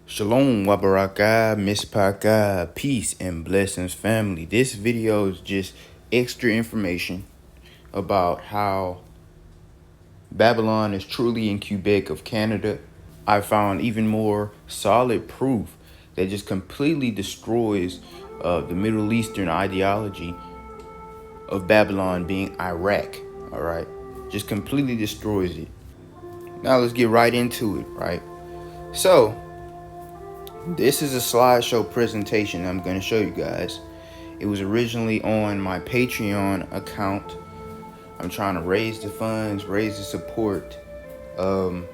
Shalom, Wabaraka, Mispaka, peace and blessings, family. This video is just extra information about how Babylon is truly in Quebec of Canada. I found even more solid proof that just completely destroys the Middle Eastern ideology of Babylon being Iraq, all right? Just completely destroys it. Now let's get right into it, right? So, this is a slideshow presentation I'm going to show you guys. It was originally on my Patreon account. I'm trying to raise the funds, raise the support to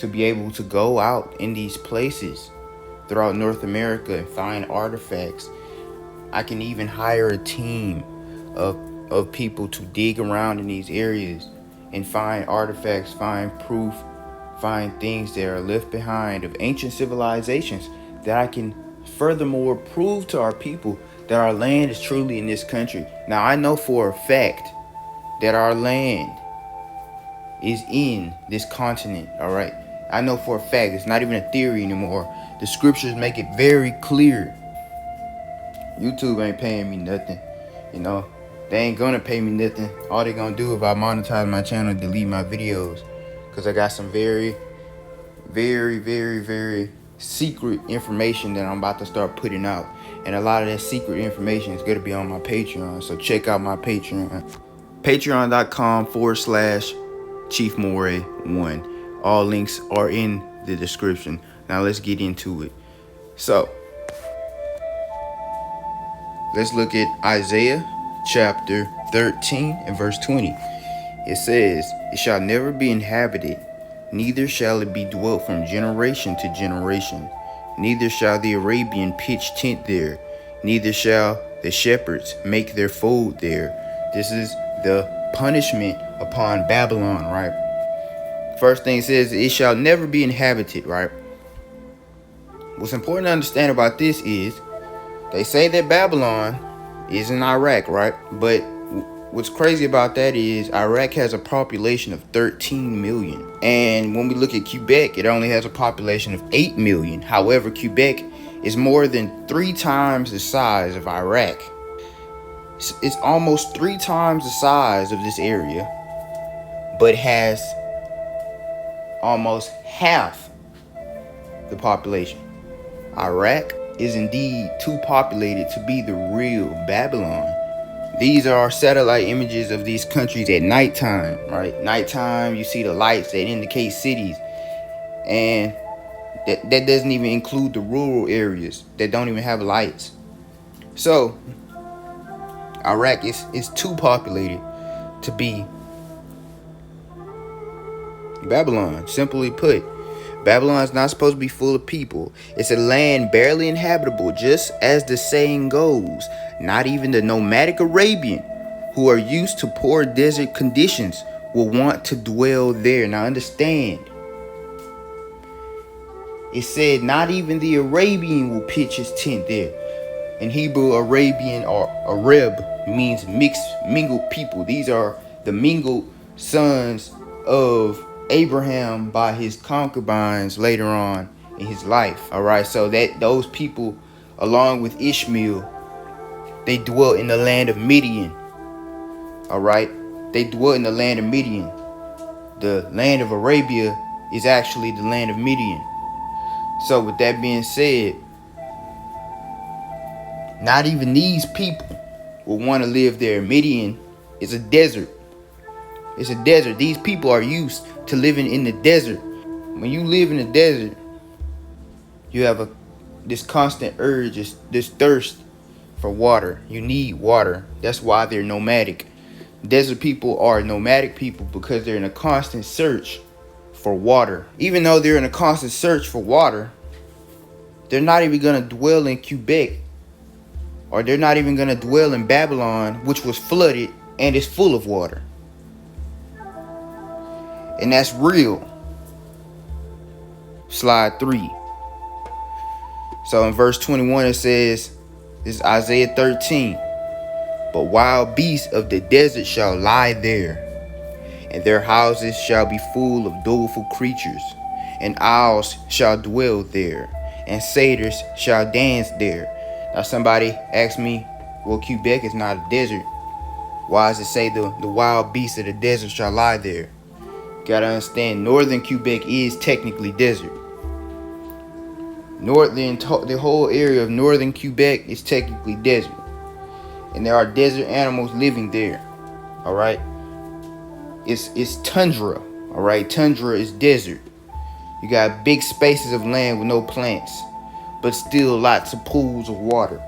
be able to go out in these places throughout North America and find artifacts. I can even hire a team of people to dig around in these areas and find artifacts, find proof, find things that are left behind of ancient civilizations that I can furthermore prove to our people that our land is truly in this country. Now, I know for a fact that our land is in this continent, all right? I know for a fact. It's not even a theory anymore. The scriptures make it very clear. YouTube ain't paying me nothing, you know? They ain't gonna pay me nothing. All they gonna do if I monetize my channel, delete my videos. Because I got some very secret information that I'm about to start putting out. And a lot of that secret information is gonna be on my Patreon. So check out my Patreon. Patreon.com/ChiefMoray1. All links are in the description. Now let's get into it. So let's look at Isaiah chapter 13 and verse 20. It says, "It shall never be inhabited, neither shall it be dwelt from generation to generation. Neither shall the Arabian pitch tent there, neither shall the shepherds make their fold there." This is the punishment upon Babylon, right? First thing it says, it shall never be inhabited, right? What's important to understand about this is, they say that Babylon is in Iraq, right? But what's crazy about that is Iraq has a population of 13 million. And when we look at Quebec, it only has a population of 8 million. However, Quebec is more than 3 times the size of Iraq. It's almost 3 times the size of this area, but has almost half the population. Iraq is indeed too populated to be the real Babylon. These are satellite images of these countries at nighttime, right? Nighttime, you see the lights that indicate cities. And that doesn't even include the rural areas that don't even have lights. So, Iraq is too populated to be Babylon. Simply put, Babylon is not supposed to be full of people. It's a land barely inhabitable, just as the saying goes. Not even the nomadic Arabian, who are used to poor desert conditions, will want to dwell there. Now understand, it said not even the Arabian will pitch his tent there. In Hebrew, Arabian or Arab means mixed, mingled people. These are the mingled sons of Abraham by his concubines later on in his life. All right, so that those people, along with Ishmael, they dwelt in the land of Midian. All right, they dwelt in the land of Midian. The land of Arabia is actually the land of Midian. So with that being said, not even these people will want to live there. Midian is a desert. It's a desert. These people are used to living in the desert. When you live in the desert, you have this constant urge, this thirst for water. You need water. That's why they're nomadic. Desert people are nomadic people because they're in a constant search for water. Even though they're in a constant search for water, they're not even going to dwell in Quebec, or they're not even going to dwell in Babylon, which was flooded and is full of water. And that's real. Slide 3. So in verse 21 it says, this is Isaiah 13. "But wild beasts of the desert shall lie there, and their houses shall be full of doleful creatures, and owls shall dwell there, and satyrs shall dance there. Now somebody asked me, well, Quebec is not a desert. Why does it say the wild beasts of the desert shall lie there? Gotta understand, northern Quebec is technically desert. The whole area of northern Quebec is technically desert. And there are desert animals living there. Alright? It's tundra. Alright? Tundra is desert. You got big spaces of land with no plants, but still lots of pools of water.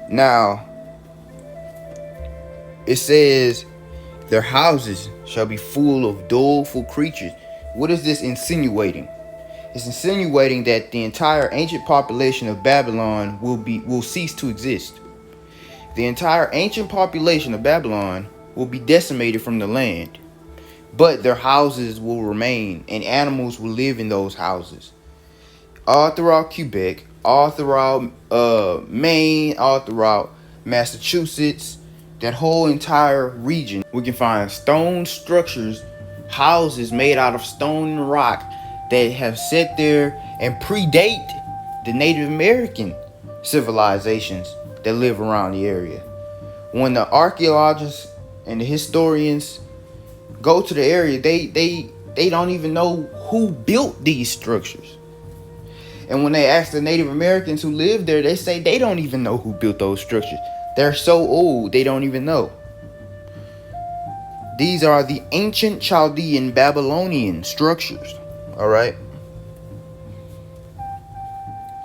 Now, it says, their houses shall be full of doleful creatures. What is this insinuating? It's insinuating that the entire ancient population of Babylon will cease to exist. The entire ancient population of Babylon will be decimated from the land, but their houses will remain, and animals will live in those houses. All throughout Quebec, all throughout Maine, all throughout Massachusetts, that whole entire region, we can find stone structures, houses made out of stone and rock that have sat there and predate the Native American civilizations that live around the area. When the archaeologists and the historians go to the area, they don't even know who built these structures. And when they ask the Native Americans who live there, they say they don't even know who built those structures. They're so old, they don't even know. These are the ancient Chaldean Babylonian structures. Alright?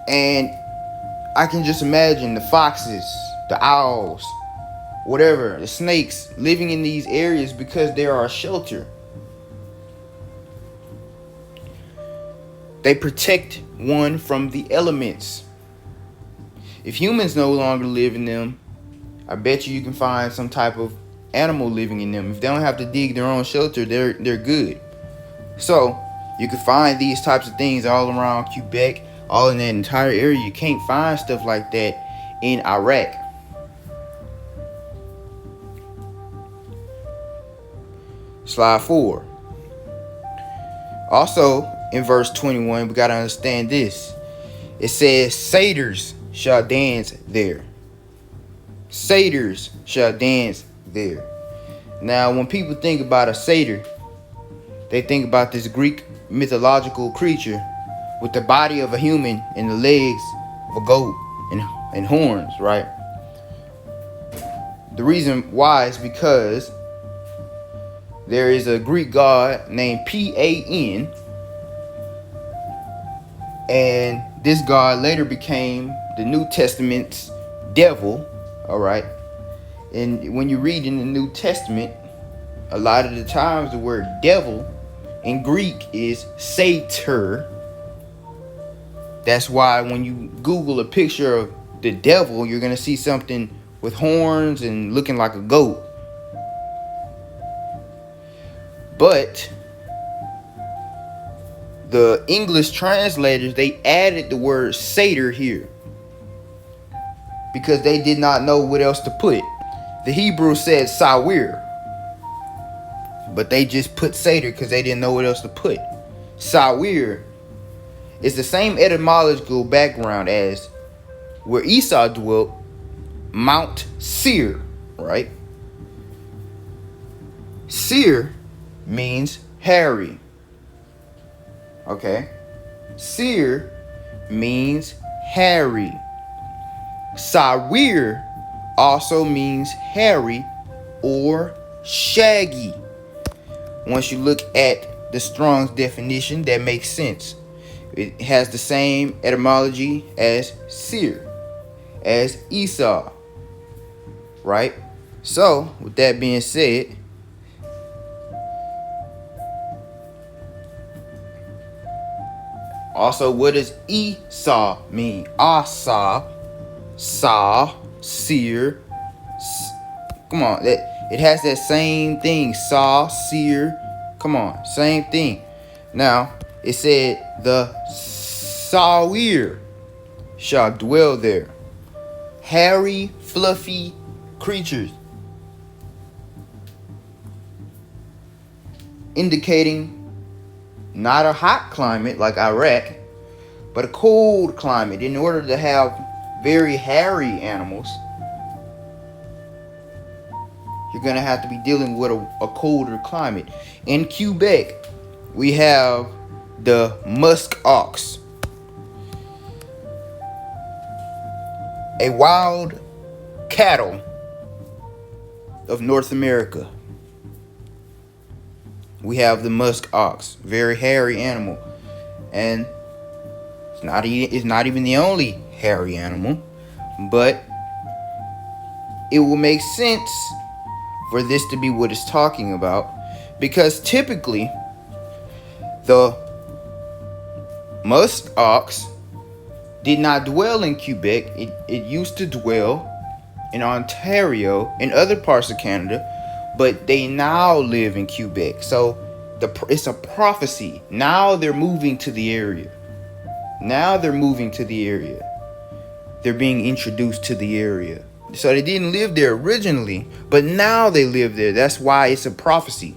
And I can just imagine the foxes, the owls, whatever, the snakes living in these areas because they are a shelter. They protect one from the elements. If humans no longer live in them, I bet you can find some type of animal living in them. If they don't have to dig their own shelter, they're good. So you can find these types of things all around Quebec, all in that entire area. You can't find stuff like that in Iraq. Slide 4. Also, in verse 21, we got to understand this. It says, satyrs shall dance there. Satyrs shall dance there. Now, when people think about a satyr, they think about this Greek mythological creature with the body of a human and the legs of a goat and horns, right? The reason why is because there is a Greek god named Pan, and this god later became the New Testament's devil, all right? And when you read in the New Testament, a lot of the times the word devil in Greek is satyr. That's why when you Google a picture of the devil, you're going to see something with horns and looking like a goat. But the English translators, they added the word satyr here because they did not know what else to put. The Hebrew said sawir, but they just put satyr because they didn't know what else to put. Sawir is the same etymological background as where Esau dwelt, Mount Seir, right? Seir means hairy. Okay? Seir means hairy. Sawir also means hairy or shaggy. Once you look at the Strong's definition, that makes sense. It has the same etymology as Seir, as Esau, right? So, with that being said, also, what does Esau mean? Asa, Sa, Seir. Come on, it has that same thing. Sa, Seir. Come on, same thing. Now, it said the Sawir shall dwell there. Hairy, fluffy creatures. Indicating not a hot climate like Iraq, but a cold climate. In order to have very hairy animals, you're going to have to be dealing with a colder climate. In Quebec, we have the musk ox, a wild cattle of North America. We have the musk ox, very hairy animal, and it's not even the only hairy animal, but it will make sense for this to be what it's talking about, because typically the musk ox did not dwell in Quebec. It used to dwell in Ontario and other parts of Canada, but they now live in Quebec. So it's a prophecy. Now they're moving to the area. They're being introduced to the area. So they didn't live there originally, but now they live there. That's why it's a prophecy.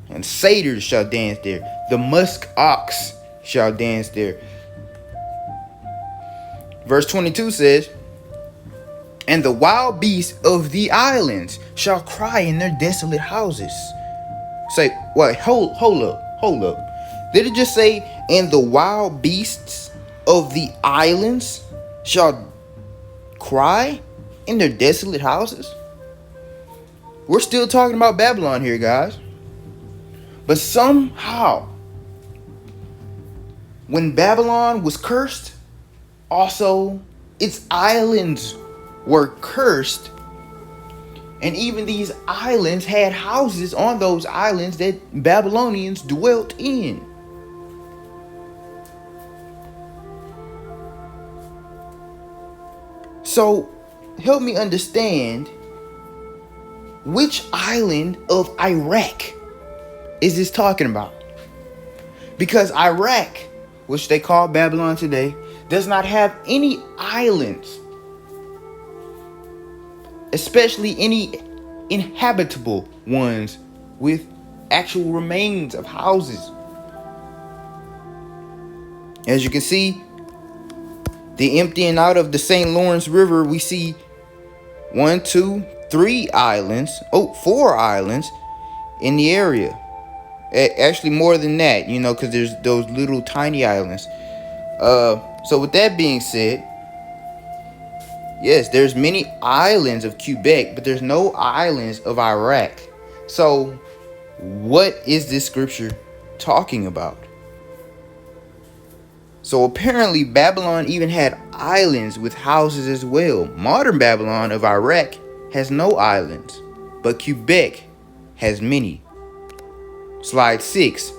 And satyrs shall dance there. The musk ox shall dance there. Verse 22 says, and the wild beasts of the islands shall cry in their desolate houses. Say, wait, hold up. Did it just say, and the wild beasts of the islands shall cry in their desolate houses? We're still talking about Babylon here, guys. But somehow, when Babylon was cursed, also its islands were cursed. And even these islands had houses on those islands that Babylonians dwelt in. So, help me understand, which island of Iraq is this talking about? Because Iraq, which they call Babylon today, does not have any islands, especially any inhabitable ones with actual remains of houses. As you can see, the emptying out of the St. Lawrence River, we see 1, 2, 3 islands. 4 islands in the area. Actually more than that, because there's those little tiny islands. So with that being said, yes, there's many islands of Quebec, but there's no islands of Iraq. So what is this scripture talking about? So apparently Babylon even had islands with houses as well. Modern Babylon of Iraq has no islands, but Quebec has many. Slide 6.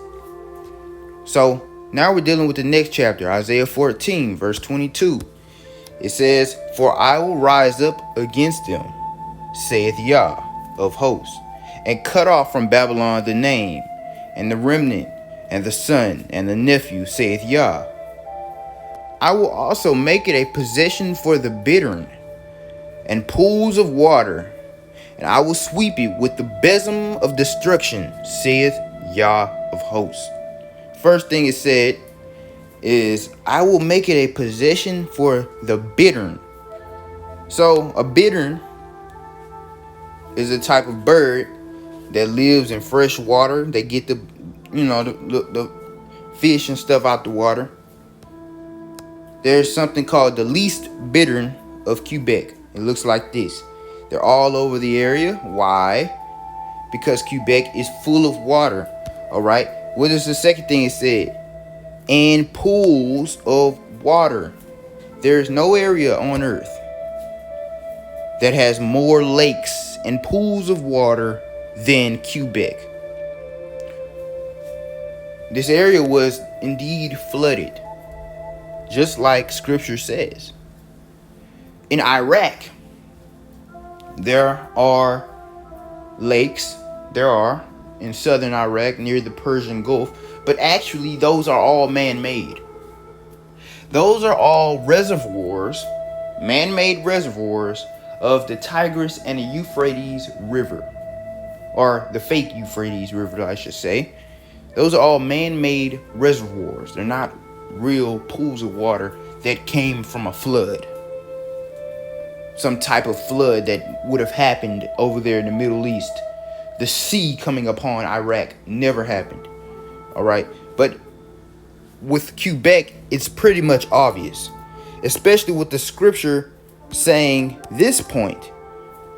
So now we're dealing with the next chapter, Isaiah 14, verse 22. It says, for I will rise up against them, saith Yah of hosts, and cut off from Babylon the name, and the remnant, and the son, and the nephew, saith Yah. I will also make it a possession for the bittern, and pools of water, and I will sweep it with the besom of destruction, saith Yah of hosts. First thing it said is, I will make it a possession for the bittern. So a bittern is a type of bird that lives in fresh water. They get the fish and stuff out the water. There's something called the least bittern of Quebec. It looks like this. They're all over the area. Why? Because Quebec is full of water. All right. What is the second thing it said? And pools of water. There's no area on earth that has more lakes and pools of water than Quebec. This area was indeed flooded, just like scripture says. In Iraq, there are lakes. There are in southern Iraq near the Persian Gulf, but actually those are all man-made. Those are all reservoirs, man-made reservoirs of the Tigris and the Euphrates River, or the fake Euphrates River, I should say. Those are all man-made reservoirs. They're not real pools of water that came from a flood. Some type of flood that would have happened over there in the Middle East. The sea coming upon Iraq never happened. All right. But with Quebec, it's pretty much obvious, especially with the scripture saying this point,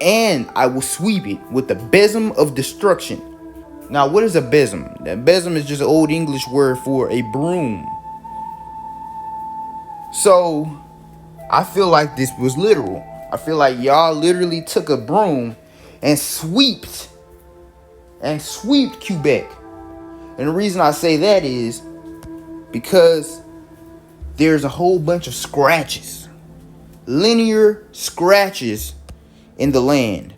and I will sweep it with the besom of destruction. Now, what is a besom? That besom is just an old English word for a broom. So I feel like this was literal. I feel like y'all literally took a broom and swept Quebec. And the reason I say that is because there's a whole bunch of scratches, linear scratches in the land.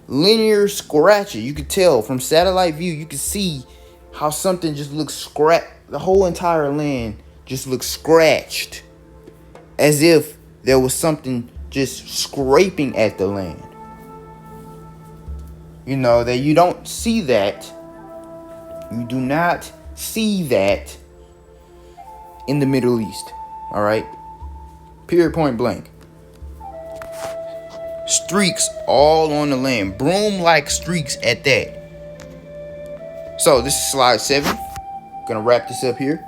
Linear scratches. You could tell from satellite view, you can see how something just looks scratched. The whole entire land just looks scratched, as if there was something just scraping at the land. You know, that you don't see that. You do not see that in the Middle East. All right. Period, point blank. Streaks all on the land. Broom-like streaks at that. So this is slide 7. Gonna wrap this up here.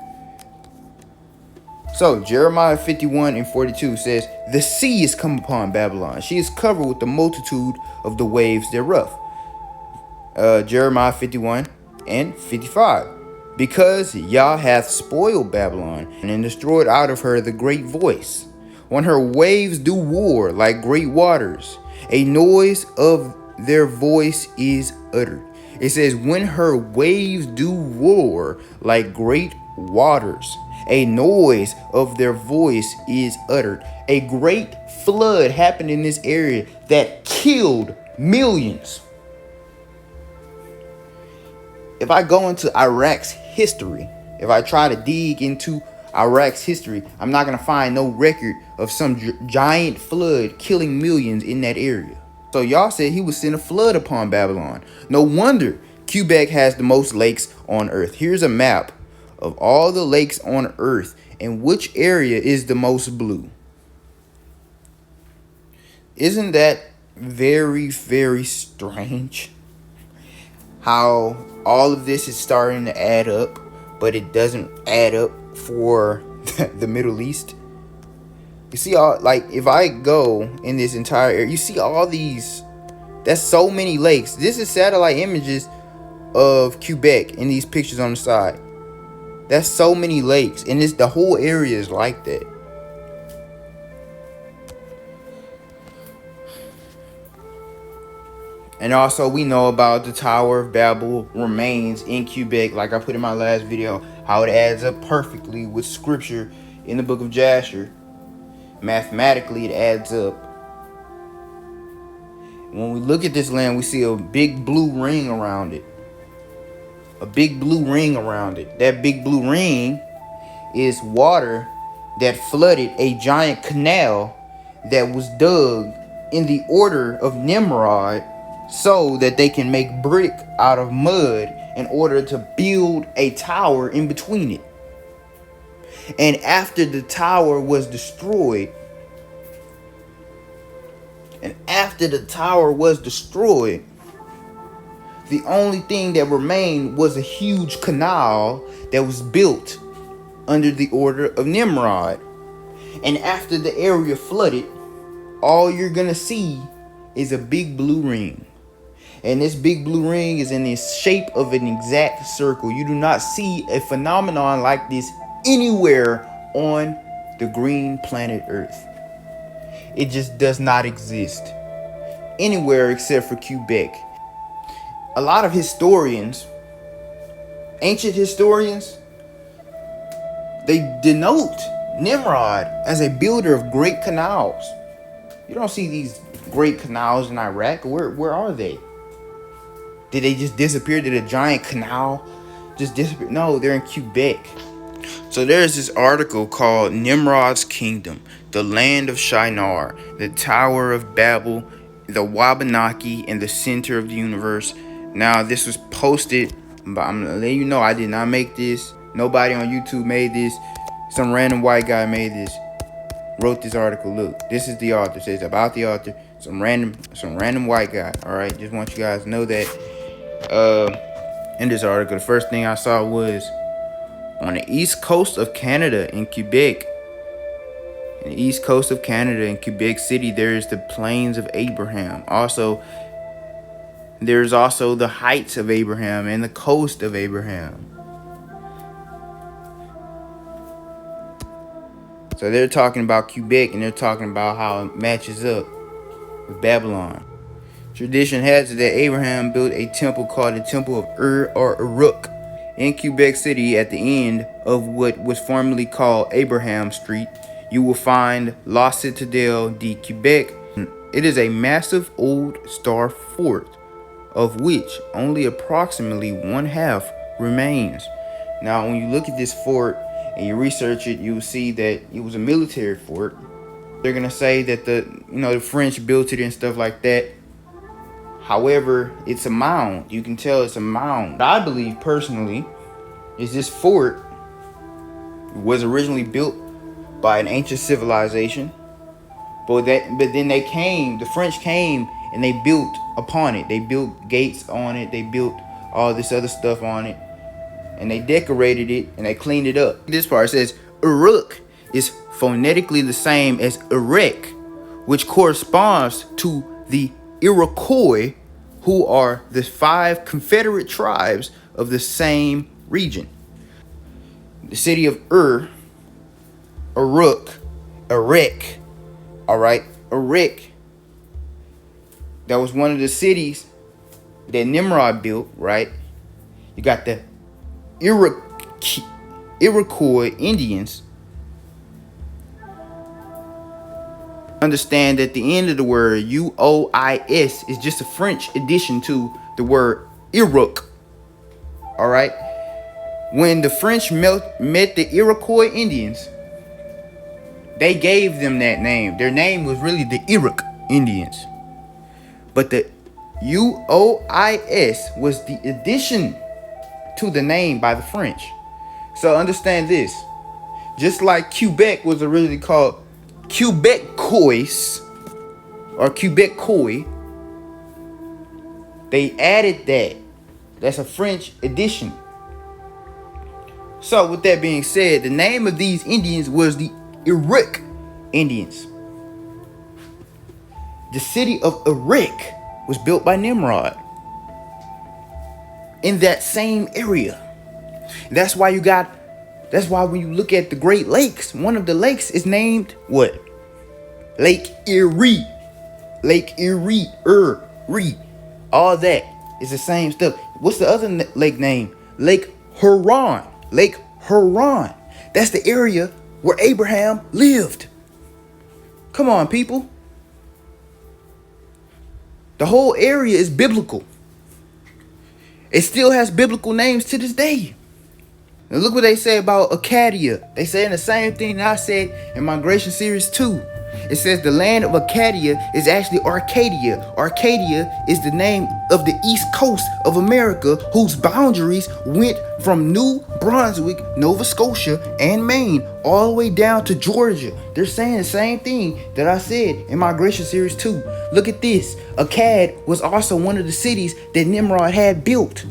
So Jeremiah 51:42 says, the sea is come upon Babylon. She is covered with the multitude of the waves thereof. Jeremiah 51:55. Because Yah hath spoiled Babylon, and destroyed out of her the great voice. When her waves do war like great waters, a noise of their voice is uttered. It says, when her waves do roar like great waters, a noise of their voice is uttered. A great flood happened in this area that killed millions. If I go into Iraq's history, if I try to dig into Iraq's history, I'm not going to find no record of some giant flood killing millions in that area. So y'all said he would send a flood upon Babylon. No wonder Quebec has the most lakes on earth. Here's a map of all the lakes on earth and which area is the most blue. Isn't that very, very strange? How all of this is starting to add up, but it doesn't add up for the Middle East. You see, all, like, if I go in this entire area, you see all these, that's so many lakes. This is satellite images of Quebec in these pictures on the side. That's so many lakes, and the whole area is like that. And also, we know about the Tower of Babel remains in Quebec, like I put in my last video, how it adds up perfectly with scripture in the book of Jasher. Mathematically, it adds up. When we look at this land, we see a big blue ring around it. A big blue ring around it. That big blue ring is water that flooded a giant canal that was dug in the order of Nimrod, so that they can make brick out of mud in order to build a tower in between it. And after the tower was destroyed, the only thing that remained was a huge canal that was built under the order of Nimrod. And after the area flooded, all you're gonna see is a big blue ring. And this big blue ring is in the shape of an exact circle. You do not see a phenomenon like this anywhere on the green planet Earth. It just does not exist anywhere except for Quebec. A lot of historians, ancient historians, they denote Nimrod as a builder of great canals. You don't see these great canals in Iraq. Where are they? Did they just disappear? Did a giant canal just disappear? No, they're in Quebec. So there's this article called Nimrod's Kingdom, the Land of Shinar, the Tower of Babel, the Wabanaki, and the Center of the Universe. Now, this was posted But I'm gonna let you know I did not make this. Nobody on YouTube made this. Some random white guy made this. Wrote this article. Look, this is the author. It says about the author. Some random white guy. All right, just want you guys to know that. In this article, the first thing I saw was on the east coast of Canada in Quebec. In the east coast of Canada in Quebec City, there is the Plains of Abraham. There's also the Heights of Abraham and the Coast of Abraham. So they're talking about Quebec, and they're talking about how it matches up with Babylon. Tradition has it that Abraham built a temple called the Temple of Ur or Uruk in Quebec City. At the end of what was formerly called Abraham Street, you will find La Citadelle de Quebec. It is a massive old star fort, of which only approximately one half remains. Now, when you look at this fort and you research it, you will see that it was a military fort. They're gonna say that the French built it and stuff like that. However, it's a mound. You can tell it's a mound. I believe personally is this fort was originally built by an ancient civilization, but then the French came and they built upon it. They built gates on it. They built all this other stuff on it, and they decorated it and they cleaned it up. This part says Uruk is phonetically the same as Erek, which corresponds to the Iroquois, who are the 5 confederate tribes of the same region. The city of Uruk, Erek, all right, Erek, that was one of the cities that Nimrod built, right? You got the Iroquois Indians. Understand that the end of the word U-O-I-S is just a French addition to the word Iruk. All right. When the French met the Iroquois Indians, they gave them that name. Their name was really the Iruk Indians. But the U-O-I-S was the addition to the name by the French. So understand this. Just like Quebec was originally called Quebecois or Quebecois, they added that. That's a French addition. So with that being said, the name of these Indians was the Iruk Indians. The city of Erek was built by Nimrod in that same area. That's why when you look at the Great Lakes, one of the lakes is named what? Lake Erie. Lake Erie. All that is the same stuff. What's the other lake name? Lake Huron. Lake Huron. That's the area where Abraham lived. Come on, people. The whole area is biblical. It still has biblical names to this day. And look what they say about Acadia. They saying the same thing that I said in Migration Series 2. It says the land of Acadia is actually Arcadia. Arcadia is the name of the east coast of America, whose boundaries went from New Brunswick, Nova Scotia, and Maine all the way down to Georgia. They're saying the same thing that I said in Migration Series 2. Look at this. Akkad was also one of the cities that Nimrod had built.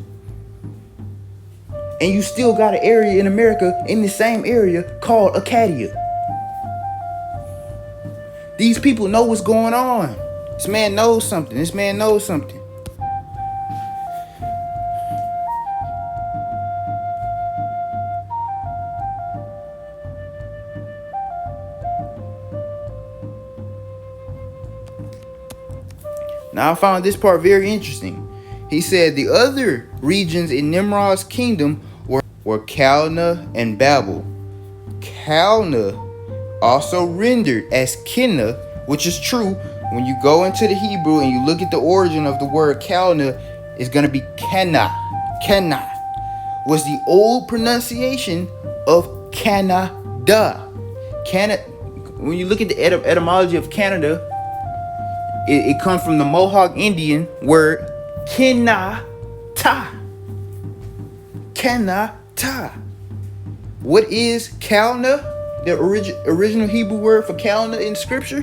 And you still got an area in America in the same area called Acadia. These people know what's going on. This man knows something. This man knows something. Now I found this part very interesting. He said the other regions in Nimrod's kingdom were Calneh and Babel. Calneh also rendered as Kenna, which is true. When you go into the Hebrew and you look at the origin of the word Calneh, it's going to be Kenna. Kenna was the old pronunciation of Canada. When you look at the etymology of Canada, it comes from the Mohawk Indian word Kenata. Kanata. What is Kalna? The original Hebrew word for Kalna in scripture?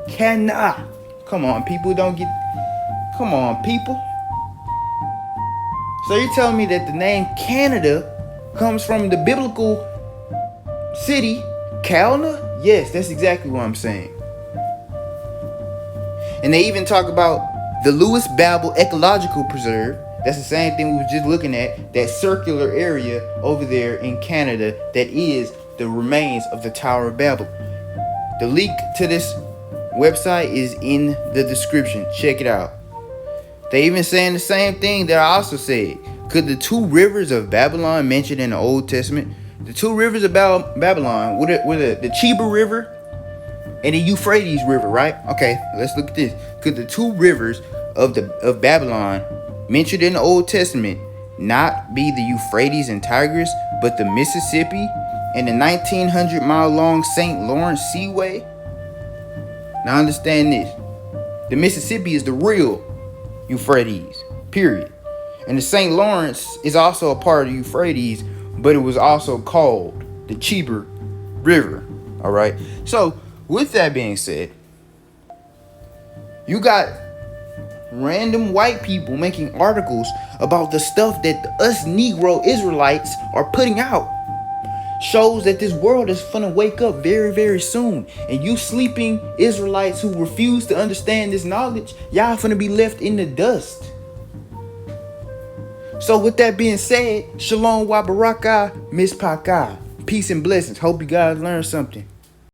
Kana. Come on, people, come on, people. So you're telling me that the name Canada comes from the biblical city Kalna? Yes, that's exactly what I'm saying. And they even talk about the Lewis Babel Ecological Preserve. That's the same thing we were just looking at, that circular area over there in Canada that is the remains of the Tower of Babel. The link to this website is in the description. Check it out. They even saying the same thing that I also said. Could the two rivers of Babylon mentioned in the Old Testament, the two rivers of Babylon, were the Chebar River and the Euphrates River, right? Okay, let's look at this. Could the two rivers of Babylon mentioned in the Old Testament not be the Euphrates and Tigris, but the Mississippi and the 1,900-mile long St. Lawrence Seaway? Now understand this. The Mississippi is the real Euphrates, period. And the St. Lawrence is also a part of the Euphrates, but it was also called the Chebar River. All right. So with that being said, you got random white people making articles about the stuff that us Negro Israelites are putting out. Shows that this world is finna wake up very, very soon. And you sleeping Israelites who refuse to understand this knowledge, y'all finna be left in the dust. So with that being said, Shalom wa baraka, mispaka. Peace and blessings. Hope you guys learned something.